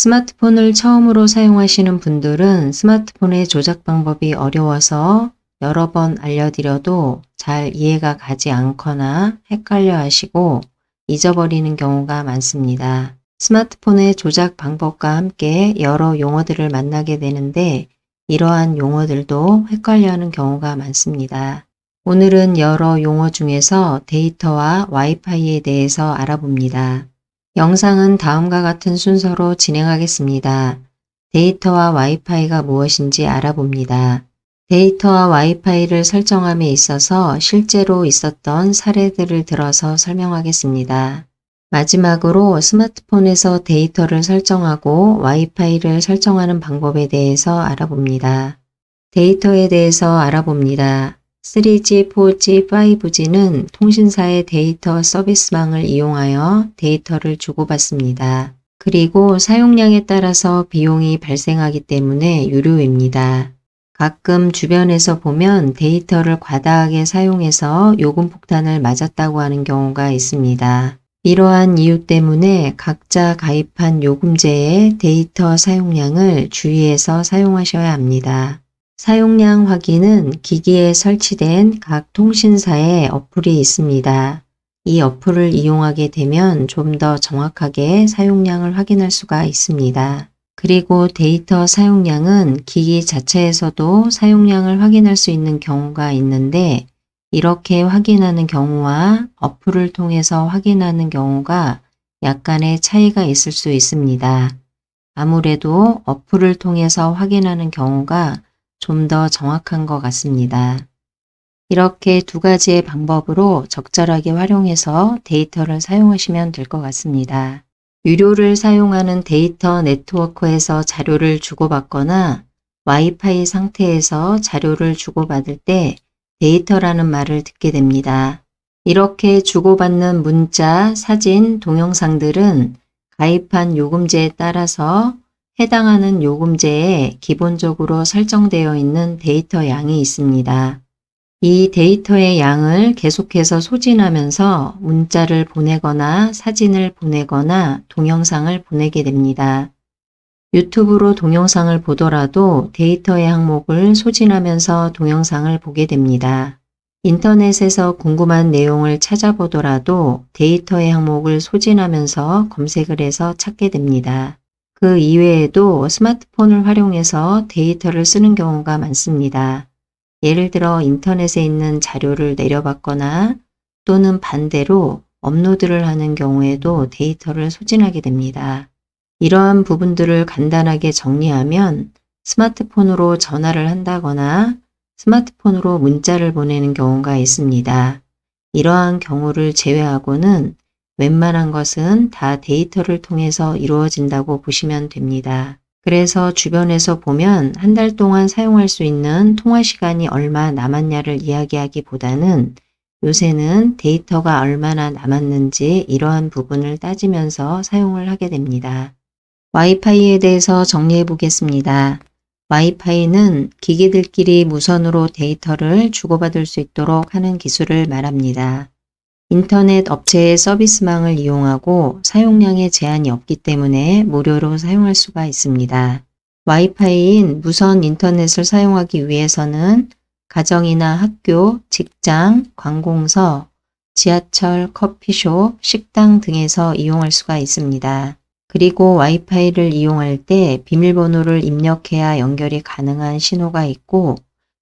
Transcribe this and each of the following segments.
스마트폰을 처음으로 사용하시는 분들은 스마트폰의 조작 방법이 어려워서 여러 번 알려드려도 잘 이해가 가지 않거나 헷갈려 하시고 잊어버리는 경우가 많습니다. 스마트폰의 조작 방법과 함께 여러 용어들을 만나게 되는데 이러한 용어들도 헷갈려하는 경우가 많습니다. 오늘은 여러 용어 중에서 데이터와 와이파이에 대해서 알아봅니다. 영상은 다음과 같은 순서로 진행하겠습니다. 데이터와 와이파이가 무엇인지 알아봅니다. 데이터와 와이파이를 설정함에 있어서 실제로 있었던 사례들을 들어서 설명하겠습니다. 마지막으로 스마트폰에서 데이터를 설정하고 와이파이를 설정하는 방법에 대해서 알아봅니다. 데이터에 대해서 알아봅니다. 3G, 4G, 5G는 통신사의 데이터 서비스망을 이용하여 데이터를 주고받습니다. 그리고 사용량에 따라서 비용이 발생하기 때문에 유료입니다. 가끔 주변에서 보면 데이터를 과다하게 사용해서 요금 폭탄을 맞았다고 하는 경우가 있습니다. 이러한 이유 때문에 각자 가입한 요금제의 데이터 사용량을 주의해서 사용하셔야 합니다. 사용량 확인은 기기에 설치된 각 통신사의 어플이 있습니다. 이 어플을 이용하게 되면 좀 더 정확하게 사용량을 확인할 수가 있습니다. 그리고 데이터 사용량은 기기 자체에서도 사용량을 확인할 수 있는 경우가 있는데 이렇게 확인하는 경우와 어플을 통해서 확인하는 경우가 약간의 차이가 있을 수 있습니다. 아무래도 어플을 통해서 확인하는 경우가 좀 더 정확한 것 같습니다. 이렇게 두 가지의 방법으로 적절하게 활용해서 데이터를 사용하시면 될 것 같습니다. 유료를 사용하는 데이터 네트워크에서 자료를 주고받거나 와이파이 상태에서 자료를 주고받을 때 데이터라는 말을 듣게 됩니다. 이렇게 주고받는 문자, 사진, 동영상들은 가입한 요금제에 따라서 해당하는 요금제에 기본적으로 설정되어 있는 데이터 양이 있습니다. 이 데이터의 양을 계속해서 소진하면서 문자를 보내거나 사진을 보내거나 동영상을 보내게 됩니다. 유튜브로 동영상을 보더라도 데이터의 항목을 소진하면서 동영상을 보게 됩니다. 인터넷에서 궁금한 내용을 찾아보더라도 데이터의 항목을 소진하면서 검색을 해서 찾게 됩니다. 그 이외에도 스마트폰을 활용해서 데이터를 쓰는 경우가 많습니다. 예를 들어 인터넷에 있는 자료를 내려받거나 또는 반대로 업로드를 하는 경우에도 데이터를 소진하게 됩니다. 이러한 부분들을 간단하게 정리하면 스마트폰으로 전화를 한다거나 스마트폰으로 문자를 보내는 경우가 있습니다. 이러한 경우를 제외하고는 웬만한 것은 다 데이터를 통해서 이루어진다고 보시면 됩니다. 그래서 주변에서 보면 한 달 동안 사용할 수 있는 통화 시간이 얼마 남았냐를 이야기하기보다는 요새는 데이터가 얼마나 남았는지 이러한 부분을 따지면서 사용을 하게 됩니다. 와이파이에 대해서 정리해 보겠습니다. 와이파이는 기기들끼리 무선으로 데이터를 주고받을 수 있도록 하는 기술을 말합니다. 인터넷 업체의 서비스망을 이용하고 사용량에 제한이 없기 때문에 무료로 사용할 수가 있습니다. 와이파이인 무선 인터넷을 사용하기 위해서는 가정이나 학교, 직장, 관공서, 지하철, 커피숍, 식당 등에서 이용할 수가 있습니다. 그리고 와이파이를 이용할 때 비밀번호를 입력해야 연결이 가능한 신호가 있고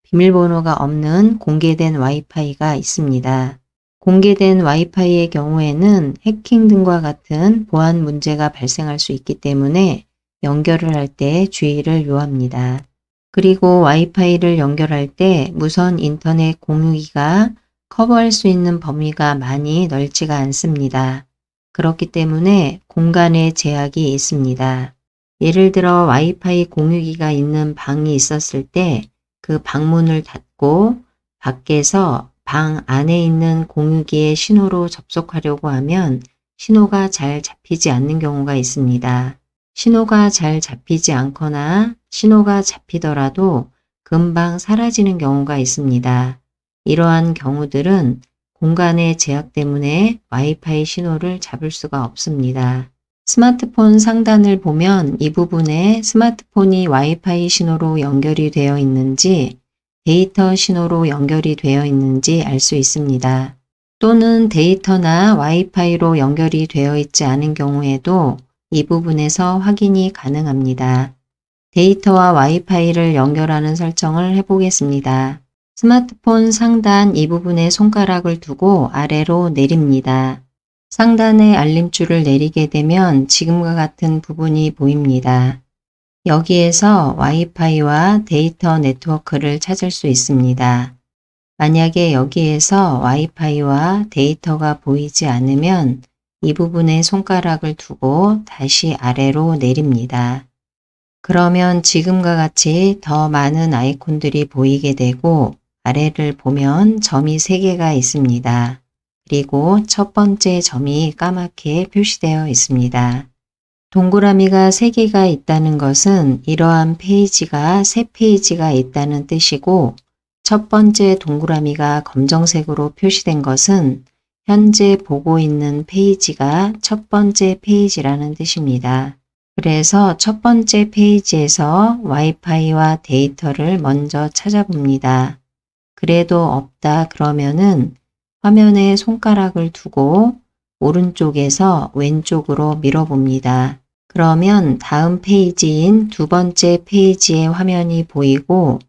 비밀번호가 없는 공개된 와이파이가 있습니다. 공개된 와이파이의 경우에는 해킹 등과 같은 보안 문제가 발생할 수 있기 때문에 연결을 할 때 주의를 요합니다. 그리고 와이파이를 연결할 때 무선 인터넷 공유기가 커버할 수 있는 범위가 많이 넓지가 않습니다. 그렇기 때문에 공간에 제약이 있습니다. 예를 들어 와이파이 공유기가 있는 방이 있었을 때 그 방문을 닫고 밖에서 방 안에 있는 공유기의 신호로 접속하려고 하면 신호가 잘 잡히지 않는 경우가 있습니다. 신호가 잘 잡히지 않거나 신호가 잡히더라도 금방 사라지는 경우가 있습니다. 이러한 경우들은 공간의 제약 때문에 와이파이 신호를 잡을 수가 없습니다. 스마트폰 상단을 보면 이 부분에 스마트폰이 와이파이 신호로 연결이 되어 있는지 데이터 신호로 연결이 되어 있는지 알 수 있습니다. 또는 데이터나 와이파이로 연결이 되어 있지 않은 경우에도 이 부분에서 확인이 가능합니다. 데이터와 와이파이를 연결하는 설정을 해보겠습니다. 스마트폰 상단 이 부분에 손가락을 두고 아래로 내립니다. 상단의 알림줄을 내리게 되면 지금과 같은 부분이 보입니다. 여기에서 와이파이와 데이터 네트워크를 찾을 수 있습니다. 만약에 여기에서 와이파이와 데이터가 보이지 않으면 이 부분에 손가락을 두고 다시 아래로 내립니다. 그러면 지금과 같이 더 많은 아이콘들이 보이게 되고 아래를 보면 점이 3개가 있습니다. 그리고 첫 번째 점이 까맣게 표시되어 있습니다. 동그라미가 3개가 있다는 것은 이러한 페이지가 3페이지가 있다는 뜻이고 첫 번째 동그라미가 검정색으로 표시된 것은 현재 보고 있는 페이지가 첫 번째 페이지라는 뜻입니다. 그래서 첫 번째 페이지에서 와이파이와 데이터를 먼저 찾아봅니다. 그래도 없다 그러면은 화면에 손가락을 두고 오른쪽에서 왼쪽으로 밀어봅니다. 그러면 다음 페이지인 두 번째 페이지의 화면이 보이고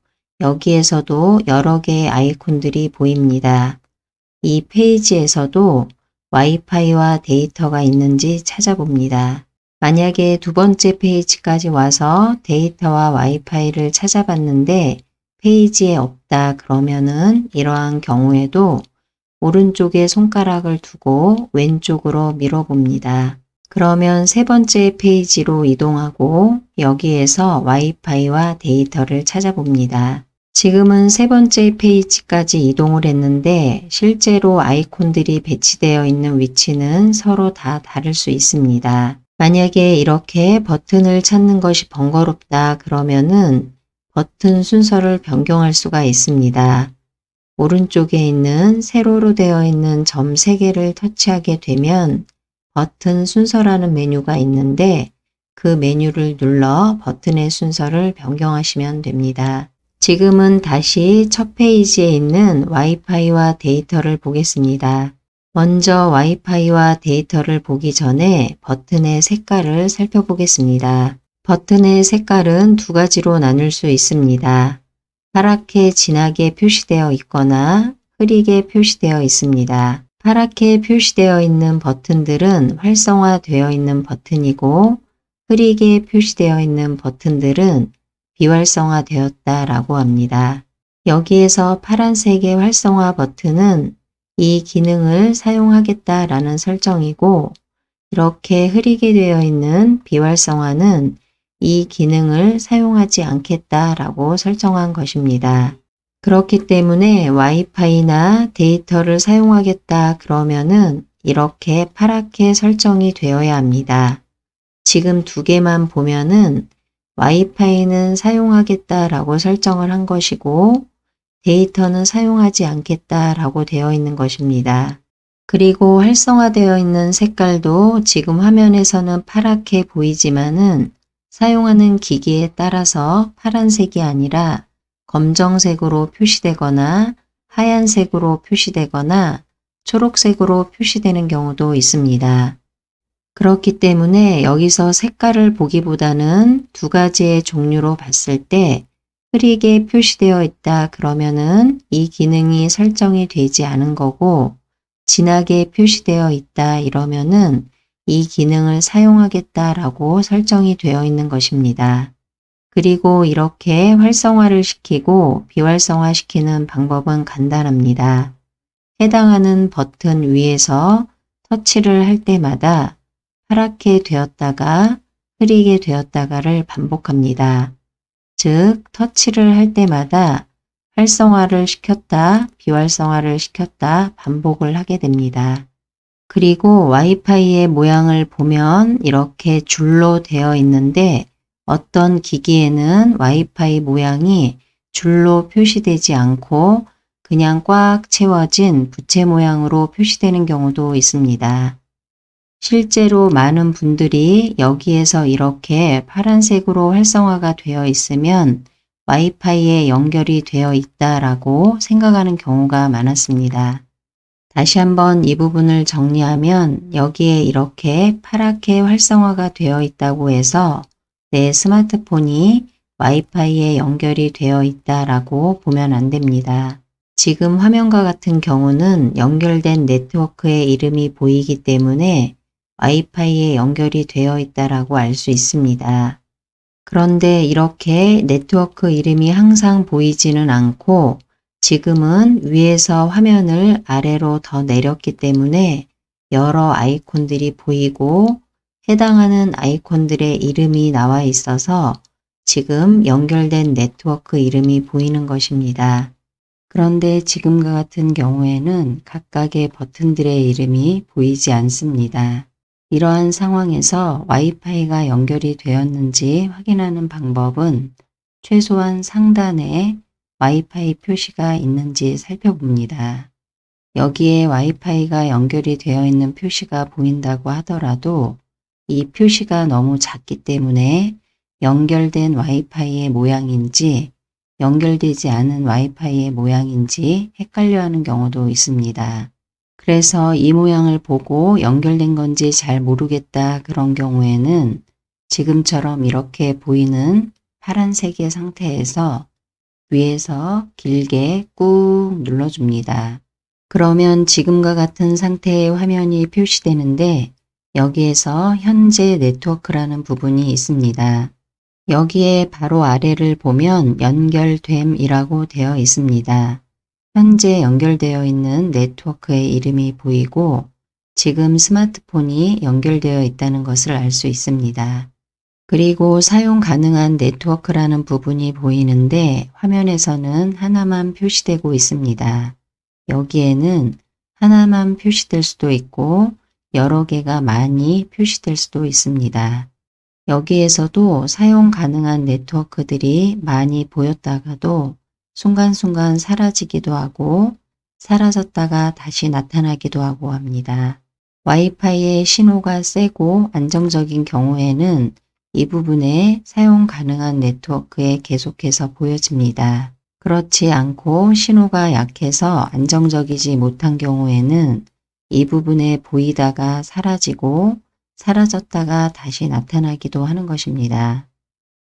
여기에서도 여러 개의 아이콘들이 보입니다. 이 페이지에서도 와이파이와 데이터가 있는지 찾아봅니다. 만약에 두 번째 페이지까지 와서 데이터와 와이파이를 찾아봤는데 페이지에 없다 그러면은 이러한 경우에도 오른쪽에 손가락을 두고 왼쪽으로 밀어봅니다. 그러면 세 번째 페이지로 이동하고 여기에서 와이파이와 데이터를 찾아봅니다. 지금은 세 번째 페이지까지 이동을 했는데 실제로 아이콘들이 배치되어 있는 위치는 서로 다 다를 수 있습니다. 만약에 이렇게 버튼을 찾는 것이 번거롭다 그러면은 버튼 순서를 변경할 수가 있습니다. 오른쪽에 있는 세로로 되어 있는 점 3개를 터치하게 되면 버튼 순서라는 메뉴가 있는데 그 메뉴를 눌러 버튼의 순서를 변경하시면 됩니다. 지금은 다시 첫 페이지에 있는 와이파이와 데이터를 보겠습니다. 먼저 와이파이와 데이터를 보기 전에 버튼의 색깔을 살펴보겠습니다. 버튼의 색깔은 두 가지로 나눌 수 있습니다. 파랗게 진하게 표시되어 있거나 흐리게 표시되어 있습니다. 파랗게 표시되어 있는 버튼들은 활성화되어 있는 버튼이고 흐리게 표시되어 있는 버튼들은 비활성화되었다라고 합니다. 여기에서 파란색의 활성화 버튼은 이 기능을 사용하겠다라는 설정이고 이렇게 흐리게 되어 있는 비활성화는 이 기능을 사용하지 않겠다라고 설정한 것입니다. 그렇기 때문에 와이파이나 데이터를 사용하겠다 그러면은 이렇게 파랗게 설정이 되어야 합니다. 지금 두 개만 보면은 와이파이는 사용하겠다라고 설정을 한 것이고 데이터는 사용하지 않겠다라고 되어 있는 것입니다. 그리고 활성화되어 있는 색깔도 지금 화면에서는 파랗게 보이지만은 사용하는 기기에 따라서 파란색이 아니라 검정색으로 표시되거나 하얀색으로 표시되거나 초록색으로 표시되는 경우도 있습니다. 그렇기 때문에 여기서 색깔을 보기보다는 두 가지의 종류로 봤을 때 흐리게 표시되어 있다 그러면은 이 기능이 설정이 되지 않은 거고 진하게 표시되어 있다 이러면은 이 기능을 사용하겠다라고 설정이 되어 있는 것입니다. 그리고 이렇게 활성화를 시키고 비활성화 시키는 방법은 간단합니다. 해당하는 버튼 위에서 터치를 할 때마다 파랗게 되었다가 흐리게 되었다가를 반복합니다. 즉, 터치를 할 때마다 활성화를 시켰다, 비활성화를 시켰다 반복을 하게 됩니다. 그리고 와이파이의 모양을 보면 이렇게 줄로 되어 있는데 어떤 기기에는 와이파이 모양이 줄로 표시되지 않고 그냥 꽉 채워진 부채 모양으로 표시되는 경우도 있습니다. 실제로 많은 분들이 여기에서 이렇게 파란색으로 활성화가 되어 있으면 와이파이에 연결이 되어 있다라고 생각하는 경우가 많았습니다. 다시 한번 이 부분을 정리하면 여기에 이렇게 파랗게 활성화가 되어 있다고 해서 내 스마트폰이 와이파이에 연결이 되어 있다라고 보면 안 됩니다. 지금 화면과 같은 경우는 연결된 네트워크의 이름이 보이기 때문에 와이파이에 연결이 되어 있다라고 알 수 있습니다. 그런데 이렇게 네트워크 이름이 항상 보이지는 않고 지금은 위에서 화면을 아래로 더 내렸기 때문에 여러 아이콘들이 보이고 해당하는 아이콘들의 이름이 나와 있어서 지금 연결된 네트워크 이름이 보이는 것입니다. 그런데 지금과 같은 경우에는 각각의 버튼들의 이름이 보이지 않습니다. 이러한 상황에서 와이파이가 연결이 되었는지 확인하는 방법은 최소한 상단에 와이파이 표시가 있는지 살펴봅니다. 여기에 와이파이가 연결이 되어 있는 표시가 보인다고 하더라도 이 표시가 너무 작기 때문에 연결된 와이파이의 모양인지 연결되지 않은 와이파이의 모양인지 헷갈려하는 경우도 있습니다. 그래서 이 모양을 보고 연결된 건지 잘 모르겠다 그런 경우에는 지금처럼 이렇게 보이는 파란색의 상태에서 위에서 길게 꾹 눌러줍니다. 그러면 지금과 같은 상태의 화면이 표시되는데 여기에서 현재 네트워크라는 부분이 있습니다. 여기에 바로 아래를 보면 연결됨이라고 되어 있습니다. 현재 연결되어 있는 네트워크의 이름이 보이고 지금 스마트폰이 연결되어 있다는 것을 알 수 있습니다. 그리고 사용 가능한 네트워크라는 부분이 보이는데 화면에서는 하나만 표시되고 있습니다. 여기에는 하나만 표시될 수도 있고 여러 개가 많이 표시될 수도 있습니다. 여기에서도 사용 가능한 네트워크들이 많이 보였다가도 순간순간 사라지기도 하고 사라졌다가 다시 나타나기도 하고 합니다. 와이파이의 신호가 세고 안정적인 경우에는 이 부분에 사용 가능한 네트워크에 계속해서 보여집니다. 그렇지 않고 신호가 약해서 안정적이지 못한 경우에는 이 부분에 보이다가 사라지고 사라졌다가 다시 나타나기도 하는 것입니다.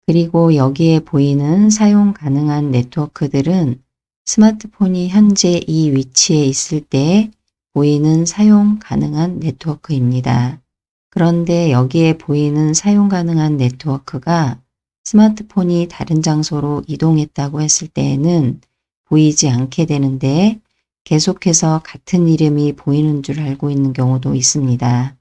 그리고 여기에 보이는 사용 가능한 네트워크들은 스마트폰이 현재 이 위치에 있을 때 보이는 사용 가능한 네트워크입니다. 그런데 여기에 보이는 사용 가능한 네트워크가 스마트폰이 다른 장소로 이동했다고 했을 때에는 보이지 않게 되는데 계속해서 같은 이름이 보이는 줄 알고 있는 경우도 있습니다.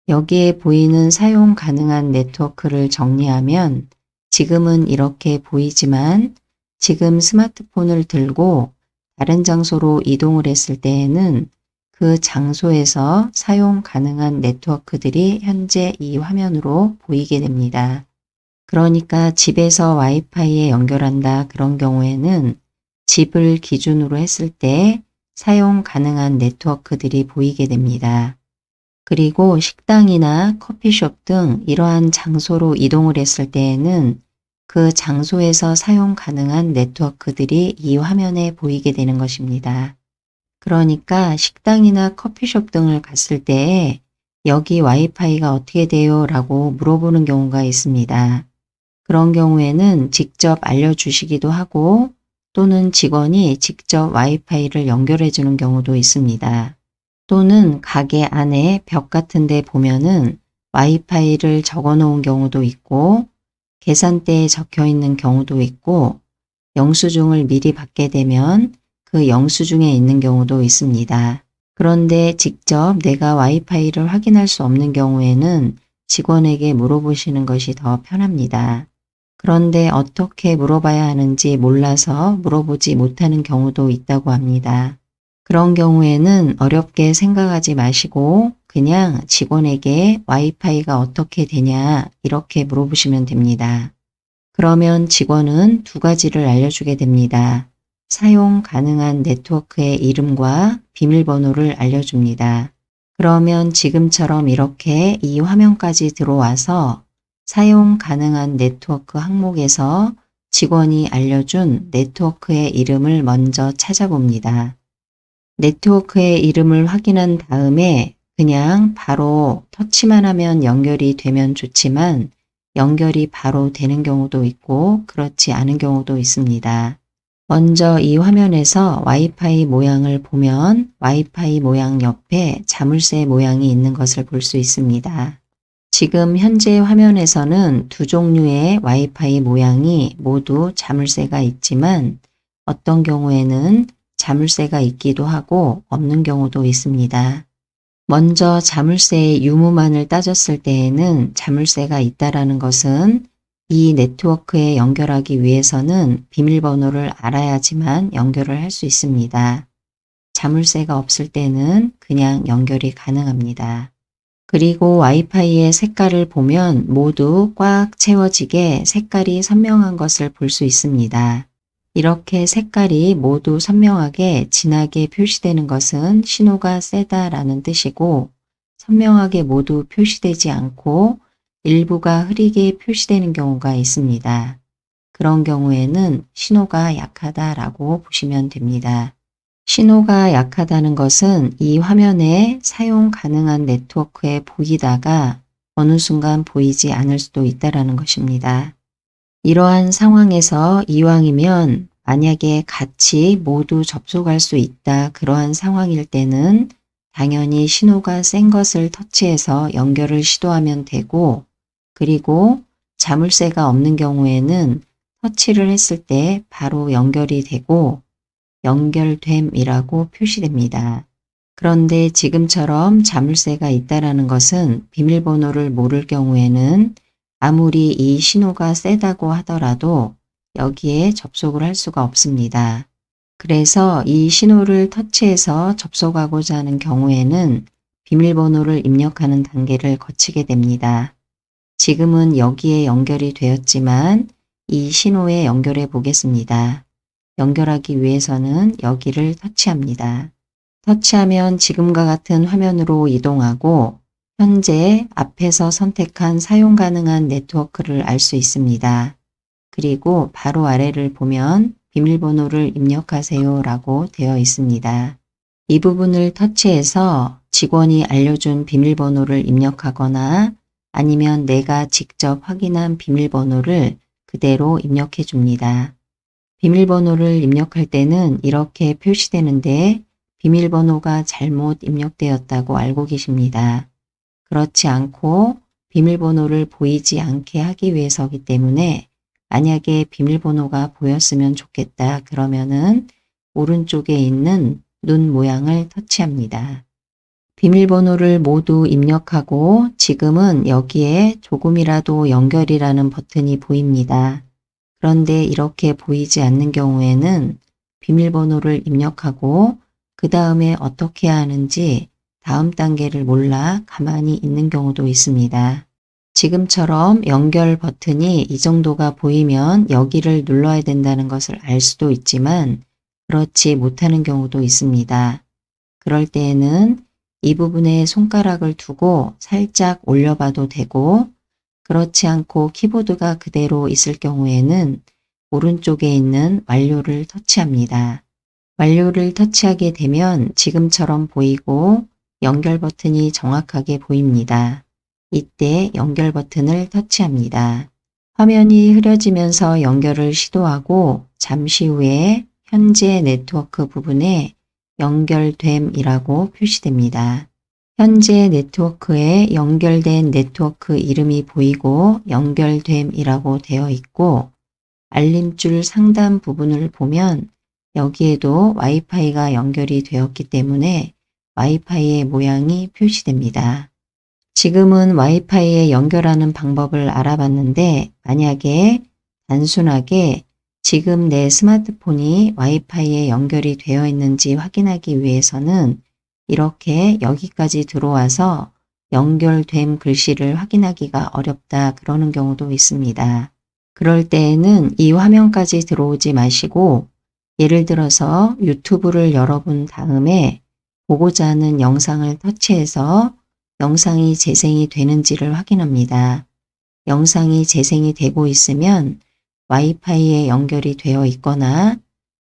여기에 보이는 사용 가능한 네트워크를 정리하면 지금은 이렇게 보이지만 지금 스마트폰을 들고 다른 장소로 이동을 했을 때에는 그 장소에서 사용 가능한 네트워크들이 현재 이 화면으로 보이게 됩니다. 그러니까 집에서 와이파이에 연결한다 그런 경우에는 집을 기준으로 했을 때 사용 가능한 네트워크들이 보이게 됩니다. 그리고 식당이나 커피숍 등 이러한 장소로 이동을 했을 때에는 그 장소에서 사용 가능한 네트워크들이 이 화면에 보이게 되는 것입니다. 그러니까 식당이나 커피숍 등을 갔을 때에 여기 와이파이가 어떻게 돼요? 라고 물어보는 경우가 있습니다. 그런 경우에는 직접 알려주시기도 하고 또는 직원이 직접 와이파이를 연결해 주는 경우도 있습니다. 또는 가게 안에 벽 같은 데 보면은 와이파이를 적어 놓은 경우도 있고 계산대에 적혀 있는 경우도 있고 영수증을 미리 받게 되면 그 영수증에 있는 경우도 있습니다. 그런데 직접 내가 와이파이를 확인할 수 없는 경우에는 직원에게 물어보시는 것이 더 편합니다. 그런데 어떻게 물어봐야 하는지 몰라서 물어보지 못하는 경우도 있다고 합니다. 그런 경우에는 어렵게 생각하지 마시고 그냥 직원에게 와이파이가 어떻게 되냐 이렇게 물어보시면 됩니다. 그러면 직원은 두 가지를 알려주게 됩니다. 사용 가능한 네트워크의 이름과 비밀번호를 알려줍니다. 그러면 지금처럼 이렇게 이 화면까지 들어와서 사용 가능한 네트워크 항목에서 직원이 알려준 네트워크의 이름을 먼저 찾아봅니다. 네트워크의 이름을 확인한 다음에 그냥 바로 터치만 하면 연결이 되면 좋지만 연결이 바로 되는 경우도 있고 그렇지 않은 경우도 있습니다. 먼저 이 화면에서 와이파이 모양을 보면 와이파이 모양 옆에 자물쇠 모양이 있는 것을 볼 수 있습니다. 지금 현재 화면에서는 두 종류의 와이파이 모양이 모두 자물쇠가 있지만 어떤 경우에는 자물쇠가 있기도 하고 없는 경우도 있습니다. 먼저 자물쇠의 유무만을 따졌을 때에는 자물쇠가 있다라는 것은 이 네트워크에 연결하기 위해서는 비밀번호를 알아야지만 연결을 할 수 있습니다. 자물쇠가 없을 때는 그냥 연결이 가능합니다. 그리고 와이파이의 색깔을 보면 모두 꽉 채워지게 색깔이 선명한 것을 볼 수 있습니다. 이렇게 색깔이 모두 선명하게 진하게 표시되는 것은 신호가 세다라는 뜻이고 선명하게 모두 표시되지 않고 일부가 흐리게 표시되는 경우가 있습니다. 그런 경우에는 신호가 약하다라고 보시면 됩니다. 신호가 약하다는 것은 이 화면에 사용 가능한 네트워크에 보이다가 어느 순간 보이지 않을 수도 있다는 것입니다. 이러한 상황에서 이왕이면 만약에 같이 모두 접속할 수 있다 그러한 상황일 때는 당연히 신호가 센 것을 터치해서 연결을 시도하면 되고 그리고 자물쇠가 없는 경우에는 터치를 했을 때 바로 연결이 되고 연결됨이라고 표시됩니다. 그런데 지금처럼 자물쇠가 있다라는 것은 비밀번호를 모를 경우에는 아무리 이 신호가 세다고 하더라도 여기에 접속을 할 수가 없습니다. 그래서 이 신호를 터치해서 접속하고자 하는 경우에는 비밀번호를 입력하는 단계를 거치게 됩니다. 지금은 여기에 연결이 되었지만 이 신호에 연결해 보겠습니다. 연결하기 위해서는 여기를 터치합니다. 터치하면 지금과 같은 화면으로 이동하고 현재 앞에서 선택한 사용 가능한 네트워크를 알 수 있습니다. 그리고 바로 아래를 보면 비밀번호를 입력하세요 라고 되어 있습니다. 이 부분을 터치해서 직원이 알려준 비밀번호를 입력하거나 아니면 내가 직접 확인한 비밀번호를 그대로 입력해 줍니다. 비밀번호를 입력할 때는 이렇게 표시되는데 비밀번호가 잘못 입력되었다고 알고 계십니다. 그렇지 않고 비밀번호를 보이지 않게 하기 위해서이기 때문에 만약에 비밀번호가 보였으면 좋겠다 그러면은 오른쪽에 있는 눈 모양을 터치합니다. 비밀번호를 모두 입력하고 지금은 여기에 조금이라도 연결이라는 버튼이 보입니다. 그런데 이렇게 보이지 않는 경우에는 비밀번호를 입력하고 그 다음에 어떻게 해야 하는지 다음 단계를 몰라 가만히 있는 경우도 있습니다. 지금처럼 연결 버튼이 이 정도가 보이면 여기를 눌러야 된다는 것을 알 수도 있지만 그렇지 못하는 경우도 있습니다. 그럴 때에는 이 부분에 손가락을 두고 살짝 올려봐도 되고 그렇지 않고 키보드가 그대로 있을 경우에는 오른쪽에 있는 완료를 터치합니다. 완료를 터치하게 되면 지금처럼 보이고 연결 버튼이 정확하게 보입니다. 이때 연결 버튼을 터치합니다. 화면이 흐려지면서 연결을 시도하고 잠시 후에 현재 네트워크 부분에 연결됨이라고 표시됩니다. 현재 네트워크에 연결된 네트워크 이름이 보이고 연결됨이라고 되어 있고 알림줄 상단 부분을 보면 여기에도 와이파이가 연결이 되었기 때문에 와이파이의 모양이 표시됩니다. 지금은 와이파이에 연결하는 방법을 알아봤는데 만약에 단순하게 지금 내 스마트폰이 와이파이에 연결이 되어 있는지 확인하기 위해서는 이렇게 여기까지 들어와서 연결됨 글씨를 확인하기가 어렵다 그러는 경우도 있습니다. 그럴 때에는 이 화면까지 들어오지 마시고 예를 들어서 유튜브를 열어본 다음에 보고자 하는 영상을 터치해서 영상이 재생이 되는지를 확인합니다. 영상이 재생이 되고 있으면 와이파이에 연결이 되어 있거나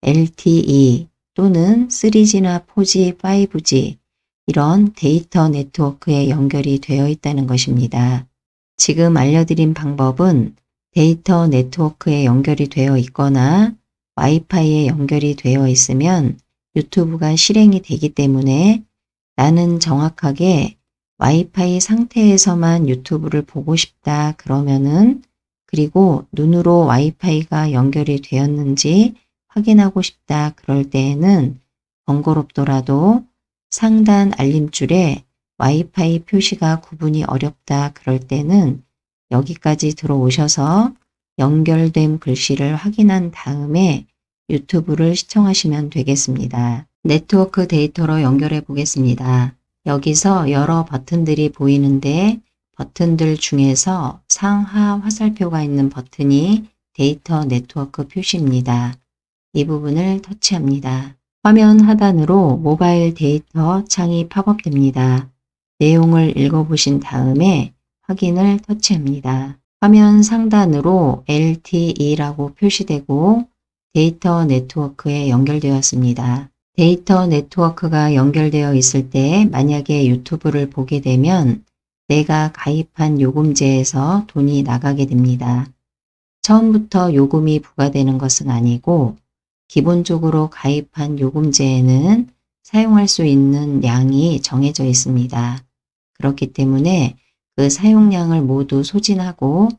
LTE 또는 3G나 4G, 5G 이런 데이터 네트워크에 연결이 되어 있다는 것입니다. 지금 알려드린 방법은 데이터 네트워크에 연결이 되어 있거나 와이파이에 연결이 되어 있으면 유튜브가 실행이 되기 때문에 나는 정확하게 와이파이 상태에서만 유튜브를 보고 싶다 그러면은 그리고 눈으로 와이파이가 연결이 되었는지 확인하고 싶다 그럴 때에는 번거롭더라도 상단 알림줄에 와이파이 표시가 구분이 어렵다 그럴 때는 여기까지 들어오셔서 연결된 글씨를 확인한 다음에 유튜브를 시청하시면 되겠습니다. 네트워크 데이터로 연결해 보겠습니다. 여기서 여러 버튼들이 보이는데 버튼들 중에서 상하 화살표가 있는 버튼이 데이터 네트워크 표시입니다. 이 부분을 터치합니다. 화면 하단으로 모바일 데이터 창이 팝업됩니다. 내용을 읽어보신 다음에 확인을 터치합니다. 화면 상단으로 LTE라고 표시되고 데이터 네트워크에 연결되었습니다. 데이터 네트워크가 연결되어 있을 때 만약에 유튜브를 보게 되면 내가 가입한 요금제에서 돈이 나가게 됩니다. 처음부터 요금이 부과되는 것은 아니고 기본적으로 가입한 요금제에는 사용할 수 있는 양이 정해져 있습니다. 그렇기 때문에 그 사용량을 모두 소진하고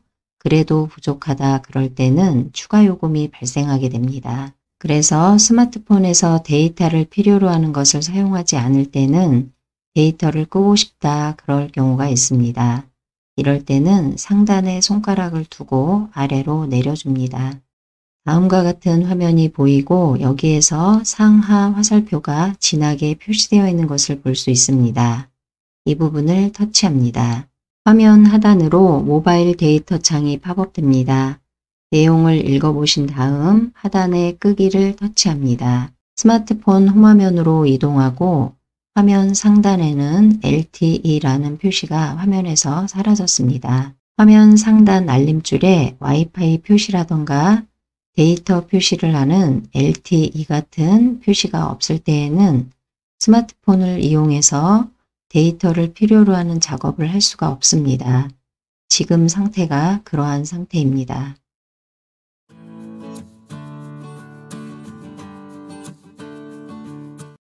그래도 부족하다 그럴 때는 추가 요금이 발생하게 됩니다. 그래서 스마트폰에서 데이터를 필요로 하는 것을 사용하지 않을 때는 데이터를 끄고 싶다 그럴 경우가 있습니다. 이럴 때는 상단에 손가락을 두고 아래로 내려줍니다. 다음과 같은 화면이 보이고 여기에서 상하 화살표가 진하게 표시되어 있는 것을 볼 수 있습니다. 이 부분을 터치합니다. 화면 하단으로 모바일 데이터 창이 팝업됩니다. 내용을 읽어보신 다음 하단의 끄기를 터치합니다. 스마트폰 홈화면으로 이동하고 화면 상단에는 LTE라는 표시가 화면에서 사라졌습니다. 화면 상단 알림줄에 와이파이 표시라던가 데이터 표시를 하는 LTE 같은 표시가 없을 때에는 스마트폰을 이용해서 데이터를 필요로 하는 작업을 할 수가 없습니다. 지금 상태가 그러한 상태입니다.